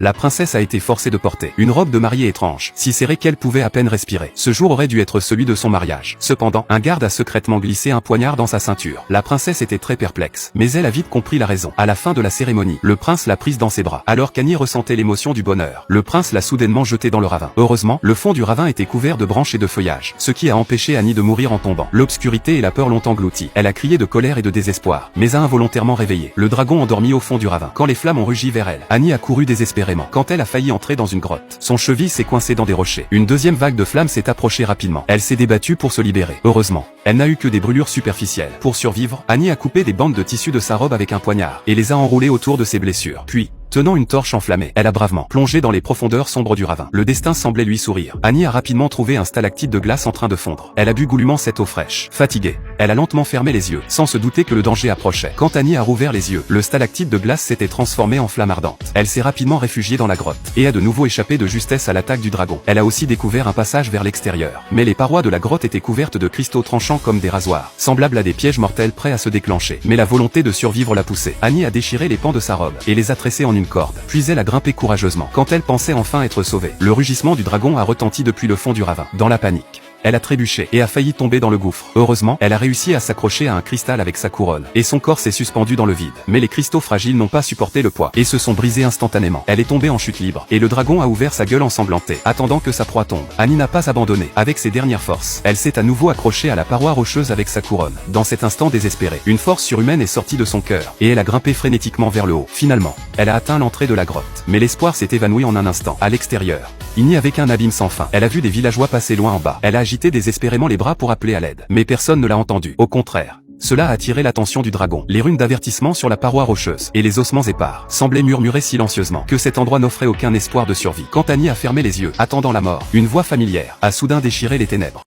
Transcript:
La princesse a été forcée de porter une robe de mariée étrange, si serrée qu'elle pouvait à peine respirer. Ce jour aurait dû être celui de son mariage. Cependant, un garde a secrètement glissé un poignard dans sa ceinture. La princesse était très perplexe, mais elle a vite compris la raison. À la fin de la cérémonie, le prince l'a prise dans ses bras. Alors qu'Annie ressentait l'émotion du bonheur, le prince l'a soudainement jetée dans le ravin. Heureusement, le fond du ravin était couvert de branches et de feuillages, ce qui a empêché Annie de mourir en tombant. L'obscurité et la peur l'ont engloutie. Elle a crié de colère et de désespoir, mais a involontairement réveillé le dragon endormi au fond du ravin. Quand les flammes ont rugi vers elle, Annie a couru désespérément. Quand elle a failli entrer dans une grotte, son cheville s'est coincé dans des rochers. Une deuxième vague de flammes s'est approchée rapidement. Elle s'est débattue pour se libérer. Heureusement, elle n'a eu que des brûlures superficielles. Pour survivre, Annie a coupé des bandes de tissu de sa robe avec un poignard et les a enroulées autour de ses blessures. Puis, tenant une torche enflammée, elle a bravement plongé dans les profondeurs sombres du ravin. Le destin semblait lui sourire. Annie a rapidement trouvé un stalactite de glace en train de fondre. Elle a bu goulûment cette eau fraîche. Fatiguée, elle a lentement fermé les yeux, sans se douter que le danger approchait. Quand Annie a rouvert les yeux, le stalactite de glace s'était transformé en flamme ardente. Elle s'est rapidement réfugiée dans la grotte, et a de nouveau échappé de justesse à l'attaque du dragon. Elle a aussi découvert un passage vers l'extérieur. Mais les parois de la grotte étaient couvertes de cristaux tranchants comme des rasoirs, semblables à des pièges mortels prêts à se déclencher. Mais la volonté de survivre l'a poussée. Annie a déchiré les pans de sa robe, et les a tressés en une corde. Puis elle a grimpé courageusement. Quand elle pensait enfin être sauvée, le rugissement du dragon a retenti depuis le fond du ravin. Dans la panique, elle a trébuché et a failli tomber dans le gouffre. Heureusement, elle a réussi à s'accrocher à un cristal avec sa couronne, et son corps s'est suspendu dans le vide. Mais les cristaux fragiles n'ont pas supporté le poids, et se sont brisés instantanément. Elle est tombée en chute libre, et le dragon a ouvert sa gueule ensanglantée, attendant que sa proie tombe. Annie n'a pas abandonné. Avec ses dernières forces, elle s'est à nouveau accrochée à la paroi rocheuse avec sa couronne. Dans cet instant désespéré, une force surhumaine est sortie de son cœur, et elle a grimpé frénétiquement vers le haut. Finalement, elle a atteint l'entrée de la grotte. Mais l'espoir s'est évanoui en un instant. À l'extérieur, il n'y avait qu'un abîme sans fin. Elle a vu des villageois passer loin en bas. Elle a agité désespérément les bras pour appeler à l'aide. Mais personne ne l'a entendu. Au contraire, cela a attiré l'attention du dragon. Les runes d'avertissement sur la paroi rocheuse et les ossements épars semblaient murmurer silencieusement que cet endroit n'offrait aucun espoir de survie. Quand Annie a fermé les yeux, attendant la mort, une voix familière a soudain déchiré les ténèbres.